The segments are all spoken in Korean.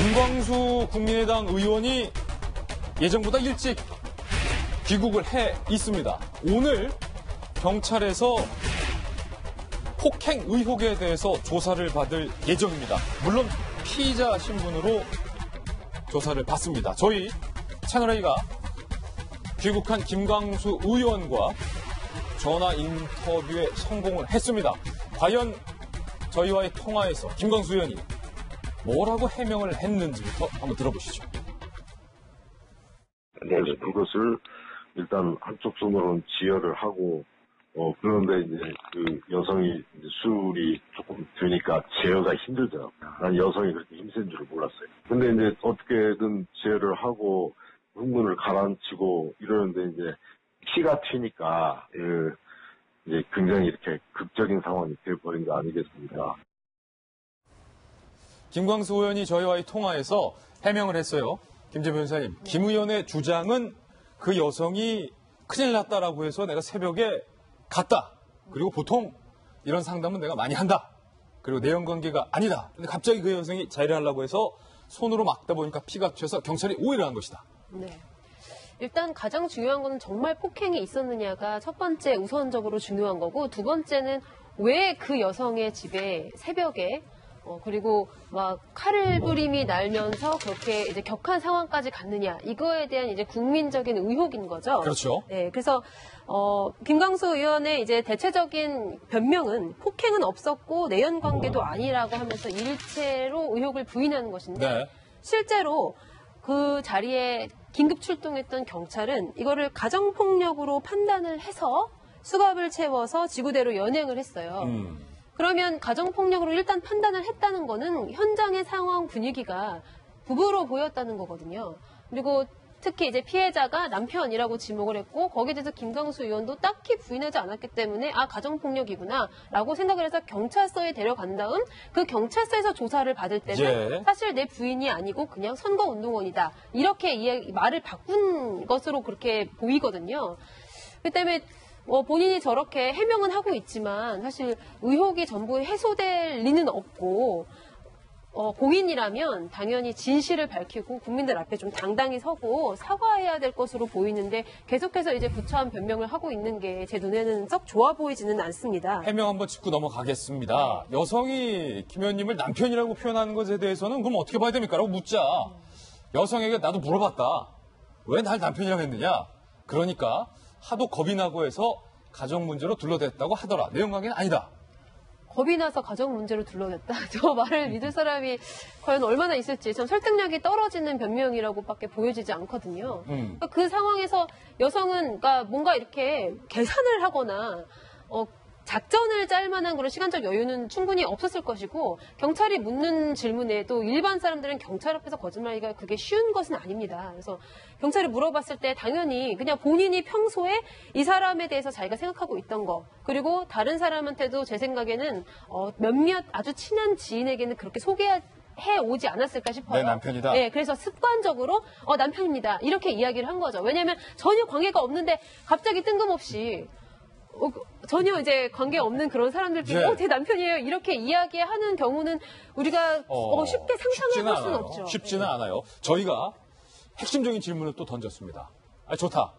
김광수 국민의당 의원이 예정보다 일찍 귀국을 해 있습니다. 오늘 경찰에서 폭행 의혹에 대해서 조사를 받을 예정입니다. 물론 피의자 신분으로 조사를 받습니다. 저희 채널A가 귀국한 김광수 의원과 전화 인터뷰에 성공을 했습니다. 과연 저희와의 통화에서 김광수 의원이 뭐라고 해명을 했는지부터 한번 들어보시죠. 네, 그것을 일단 한쪽 손으로는 지혈을 하고, 그런데 이제 그 여성이 이제 술이 조금 드니까 제어가 힘들더라고요. 난 여성이 그렇게 힘센 줄을 몰랐어요. 근데 이제 어떻게든 제어를 하고 흥분을 가라앉히고 이러는데 이제 피가 튀니까, 이제 굉장히 이렇게 극적인 상황이 되어버린 거 아니겠습니까? 김광수 의원이 저희와의 통화에서 해명을 했어요. 김재범 변호사님, 김 의원의 주장은 그 여성이 큰일 났다라고 해서 내가 새벽에 갔다. 그리고 보통 이런 상담은 내가 많이 한다. 그리고 내연관계가 아니다. 근데 갑자기 그 여성이 자해를 하려고 해서 손으로 막다 보니까 피가 튀어서 경찰이 오해를 한 것이다. 네. 일단 가장 중요한 거는 정말 폭행이 있었느냐가 첫 번째 우선적으로 중요한 거고, 두 번째는 왜 그 여성의 집에 새벽에 그리고 막 칼부림이 날면서 그렇게 이제 격한 상황까지 갔느냐, 이거에 대한 이제 국민적인 의혹인 거죠. 그렇죠. 네, 그래서 김광수 의원의 이제 대체적인 변명은 폭행은 없었고 내연 관계도 아니라고 하면서 일체로 의혹을 부인하는 것인데, 네. 실제로 그 자리에 긴급 출동했던 경찰은 이거를 가정폭력으로 판단을 해서 수갑을 채워서 지구대로 연행을 했어요. 그러면 가정폭력으로 일단 판단을 했다는 거는 현장의 상황 분위기가 부부로 보였다는 거거든요. 그리고 특히 이제 피해자가 남편이라고 지목을 했고, 거기에 대해서 김광수 의원도 딱히 부인하지 않았기 때문에 가정폭력이구나 라고 생각을 해서 경찰서에 데려간 다음 그 경찰서에서 조사를 받을 때는 사실 내 부인이 아니고 그냥 선거운동원이다, 이렇게 말을 바꾼 것으로 그렇게 보이거든요. 그 때문에 본인이 저렇게 해명은 하고 있지만 사실 의혹이 전부 해소될 리는 없고, 공인이라면 당연히 진실을 밝히고 국민들 앞에 좀 당당히 서고 사과해야 될 것으로 보이는데, 계속해서 이제 부차한 변명을 하고 있는 게 제 눈에는 썩 좋아 보이지는 않습니다. 해명 한번 짚고 넘어가겠습니다. 여성이 김 의원님을 남편이라고 표현하는 것에 대해서는 그럼 어떻게 봐야 됩니까? 라고 묻자 여성에게 나도 물어봤다. 왜 날 남편이라고 했느냐? 그러니까 하도 겁이 나고 해서 가정 문제로 둘러댔다고 하더라. 내연관계는 아니다. 겁이 나서 가정 문제로 둘러댔다. 저 말을 믿을 사람이 과연 얼마나 있을지 참 설득력이 떨어지는 변명이라고밖에 보여지지 않거든요. 그러니까 그 상황에서 여성은 그러니까 뭔가 이렇게 계산을 하거나 작전을 짤 만한 그런 시간적 여유는 충분히 없었을 것이고, 경찰이 묻는 질문에 또 일반 사람들은 경찰 앞에서 거짓말하기가 그게 쉬운 것은 아닙니다. 그래서 경찰이 물어봤을 때 당연히 그냥 본인이 평소에 이 사람에 대해서 자기가 생각하고 있던 거, 그리고 다른 사람한테도 제 생각에는 몇몇 아주 친한 지인에게는 그렇게 소개해 오지 않았을까 싶어요. 내 남편이다. 네, 그래서 습관적으로 남편입니다, 이렇게 이야기를 한 거죠. 왜냐하면 전혀 관계가 없는데 갑자기 뜬금없이 전혀 이제 관계 없는 그런 사람들끼리 제 남편이에요, 이렇게 이야기하는 경우는 우리가 쉽게 상상해 볼 수는 없죠. 쉽지는 않아요. 저희가 핵심적인 질문을 또 던졌습니다. 좋다.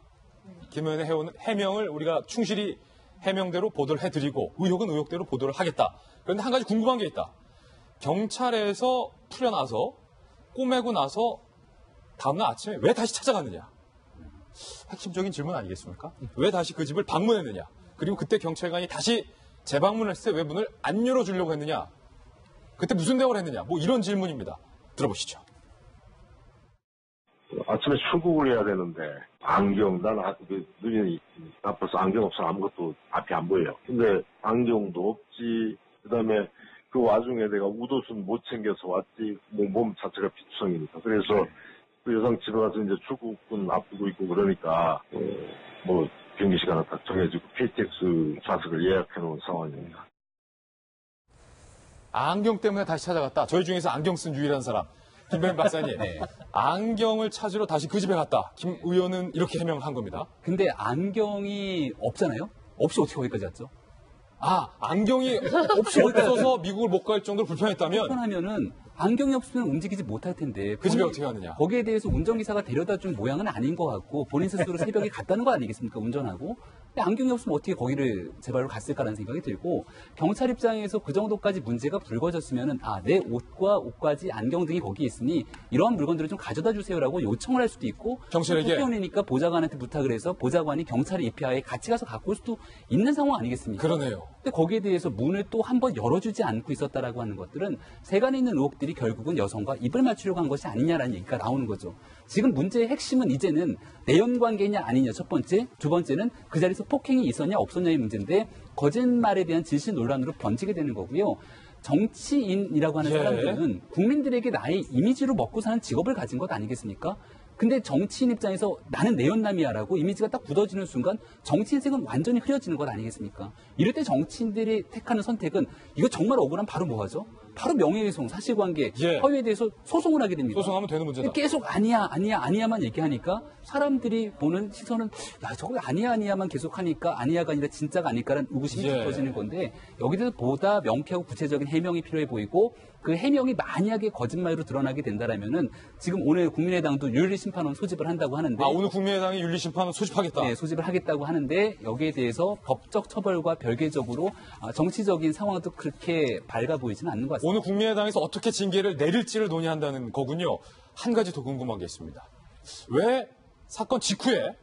김 의원의 해명을 우리가 충실히 해명대로 보도를 해드리고 의혹은 의혹대로 보도를 하겠다. 그런데 한 가지 궁금한 게 있다. 경찰에서 풀려나서 꼬매고 나서 다음날 아침에 왜 다시 찾아갔느냐. 핵심적인 질문 아니겠습니까? 왜 다시 그 집을 방문했느냐. 그리고 그때 경찰관이 다시 재방문을 했을 때 왜 문을 안 열어주려고 했느냐. 그때 무슨 대화를 했느냐. 뭐 이런 질문입니다. 들어보시죠. 아침에 출국을 해야 되는데 난 눈이 나빠서 안경 없어 아무것도 앞이 안 보여요. 근데 안경도 없지. 그다음에 그 와중에 내가 웃옷은 못 챙겨서 왔지. 몸 자체가 비투성이니까. 그래서 그 여성 집에 가서 이제 출국은 앞두고 있고 그러니까 비행기 시간은 딱 정해지고 KTX 좌석을 예약해 놓은 상황입니다. 안경 때문에 다시 찾아갔다. 저희 중에서 안경 쓴 유일한 사람 김弁박사님. 안경을 찾으러 다시 그 집에 갔다. 김 의원은 이렇게 해명을 한 겁니다. 근데 안경이 없잖아요. 없이 어떻게 거기까지 왔죠? 안경이 없어서 미국을 못 갈 정도로 불편했다면? 불편하면은 안경이 없으면 움직이지 못할 텐데. 그 집에 어떻게 가느냐. 거기에 대해서 운전기사가 데려다 준 모양은 아닌 것 같고 본인 스스로 새벽에 갔다는 거 아니겠습니까? 운전하고. 근데 안경이 없으면 어떻게 거기를 제 발로 갔을까라는 생각이 들고 경찰 입장에서 그 정도까지 문제가 불거졌으면은 내 옷과 옷까지 안경 등이 거기 있으니 이러한 물건들을 좀 가져다 주세요라고 요청을 할 수도 있고 경찰에게 국회의원이니까 보좌관한테 부탁을 해서 보좌관이 경찰의 입회하에 같이 가서 갖고 올 수도 있는 상황 아니겠습니까? 그러네요. 근데 거기에 대해서 문을 또 한 번 열어주지 않고 있었다라고 하는 것들은 세간에 있는 의혹들이 결국은 여성과 입을 맞추려고 한 것이 아니냐라는 얘기가 나오는 거죠. 지금 문제의 핵심은 이제는 내연 관계냐 아니냐 첫 번째, 두 번째는 그 자리에서 폭행이 있었냐 없었냐의 문제인데 거짓말에 대한 진실 논란으로 번지게 되는 거고요. 정치인이라고 하는 예. 사람들은 국민들에게 나의 이미지로 먹고 사는 직업을 가진 것 아니겠습니까? 근데 정치인 입장에서 나는 내연남이야라고 이미지가 딱 굳어지는 순간 정치 인생은 완전히 흐려지는 것 아니겠습니까? 이럴 때 정치인들이 택하는 선택은 이거 정말 억울하면 바로 뭐 하죠? 바로 명예훼손, 사실관계, 예. 허위에 대해서 소송을 하게 됩니다. 소송하면 되는 문제다. 계속 아니야만 얘기하니까 사람들이 보는 시선은 야 저거 아니야만 계속하니까 아니야가 아니라 진짜가 아닐까라는 의구심이 예. 깊어지는 건데 여기에 대해서 보다 명쾌하고 구체적인 해명이 필요해 보이고 그 해명이 만약에 거짓말로 드러나게 된다라면은 지금 오늘 국민의당도 윤리심판원 소집을 한다고 하는데 오늘 국민의당이 윤리심판을 소집하겠다. 네, 소집을 하겠다고 하는데 여기에 대해서 법적 처벌과 별개적으로 정치적인 상황도 그렇게 밝아 보이지는 않는 것 같습니다. 오늘 국민의당에서 어떻게 징계를 내릴지를 논의한다는 거군요. 한 가지 더 궁금한 게 있습니다. 왜 사건 직후에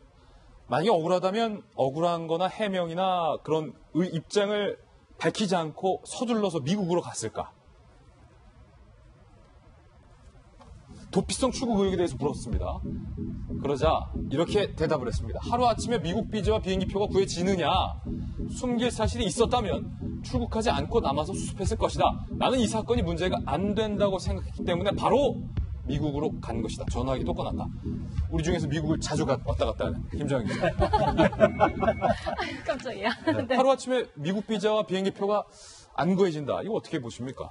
만약에 억울하다면 억울한 거나 해명이나 그런 입장을 밝히지 않고 서둘러서 미국으로 갔을까? 도피성 출국 의혹에 대해서 물었습니다. 그러자 이렇게 대답을 했습니다. 하루아침에 미국 비자와 비행기표가 구해지느냐? 숨길 사실이 있었다면 출국하지 않고 남아서 수습했을 것이다. 나는 이 사건이 문제가 안 된다고 생각했기 때문에 바로 미국으로 간 것이다. 전화기도 꺼놨다. 우리 중에서 미국을 자주 왔다 갔다 하는 김정희 기자. 깜짝이야. 네. 하루아침에 미국 비자와 비행기표가 안 구해진다. 이거 어떻게 보십니까?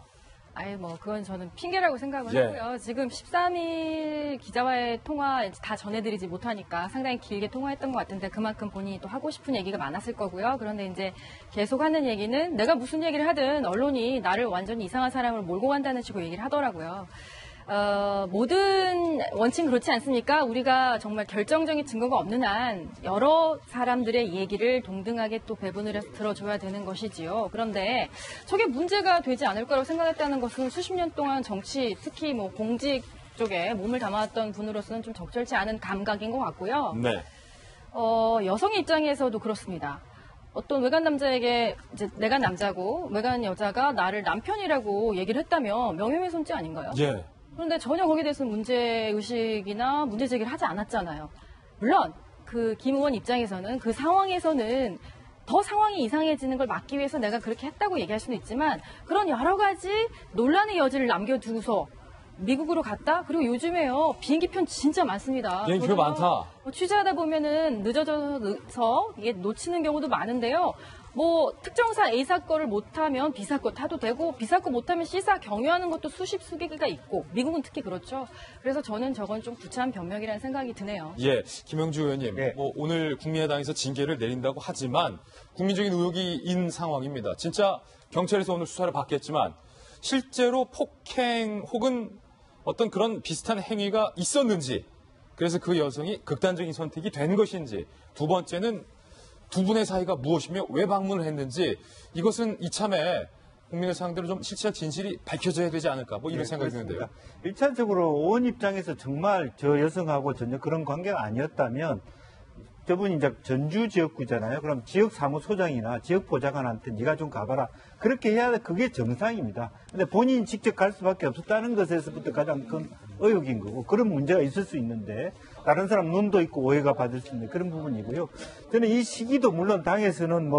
그건 저는 핑계라고 생각을 예. 하고요. 지금 13일 기자와의 통화 다 전해드리지 못하니까 상당히 길게 통화했던 것 같은데 그만큼 본인이 또 하고 싶은 얘기가 많았을 거고요. 그런데 이제 계속 하는 얘기는 내가 무슨 얘기를 하든 언론이 나를 완전히 이상한 사람을 몰고 간다는 식으로 얘기를 하더라고요. 모든 원칙은 그렇지 않습니까? 우리가 정말 결정적인 증거가 없는 한 여러 사람들의 얘기를 동등하게 또 배분을 해서 들어줘야 되는 것이지요. 그런데 저게 문제가 되지 않을 거라고 생각했다는 것은 수십 년 동안 정치, 특히 뭐 공직 쪽에 몸을 담아왔던 분으로서는 좀 적절치 않은 감각인 것 같고요. 네. 여성의 입장에서도 그렇습니다. 어떤 외간 남자에게 이제 내가 남자고 외간 여자가 나를 남편이라고 얘기를 했다면 명예훼손죄 아닌가요? 예. 그런데 전혀 거기에 대해서는 문제의식이나 문제 제기를 하지 않았잖아요. 물론 그 김 의원 입장에서는 그 상황에서는 더 상황이 이상해지는 걸 막기 위해서 내가 그렇게 했다고 얘기할 수는 있지만 그런 여러 가지 논란의 여지를 남겨두고서 미국으로 갔다? 그리고 요즘에요. 비행기편 진짜 많습니다. 비행기표 많다. 취재하다 보면은 늦어져서 이게 놓치는 경우도 많은데요. 뭐 특정사 A사 거를 못하면 B사 거 타도 되고 B사 거 못하면 C사 경유하는 것도 수십 수개가 있고 미국은 특히 그렇죠. 그래서 저는 저건 좀 구차한 변명이라는 생각이 드네요. 예, 김영주 의원님, 네. 오늘 국민의당에서 징계를 내린다고 하지만 국민적인 의혹인 상황입니다. 진짜 경찰에서 오늘 수사를 받겠지만 실제로 폭행 혹은 어떤 그런 비슷한 행위가 있었는지, 그래서 그 여성이 극단적인 선택이 된 것인지, 두 번째는 두 분의 사이가 무엇이며 왜 방문을 했는지, 이것은 이참에 국민의 상대로 좀 실체적 진실이 밝혀져야 되지 않을까, 이런 생각이 드는데요. 1차적으로 온 입장에서 정말 저 여성하고 전혀 그런 관계가 아니었다면 저분이 이제 전주 지역구잖아요. 그럼 지역 사무소장이나 지역 보좌관한테 네가 좀 가봐라. 그렇게 해야 그게 정상입니다. 근데 본인이 직접 갈 수밖에 없었다는 것에서부터 가장 큰 의혹인 거고 그런 문제가 있을 수 있는데 다른 사람 눈도 있고 오해가 받을 수 있는 그런 부분이고요. 저는 이 시기도 물론 당에서는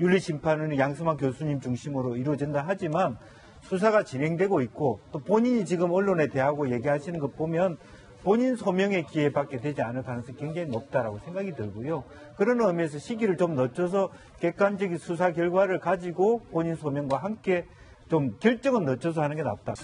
윤리심판은 양승만 교수님 중심으로 이루어진다 하지만 수사가 진행되고 있고 또 본인이 지금 언론에 대하고 얘기하시는 것 보면 본인 소명의 기회밖에 되지 않을 가능성이 굉장히 높다라고 생각이 들고요. 그런 의미에서 시기를 좀 늦춰서 객관적인 수사 결과를 가지고 본인 소명과 함께 좀 결정은 늦춰서 하는 게 낫다.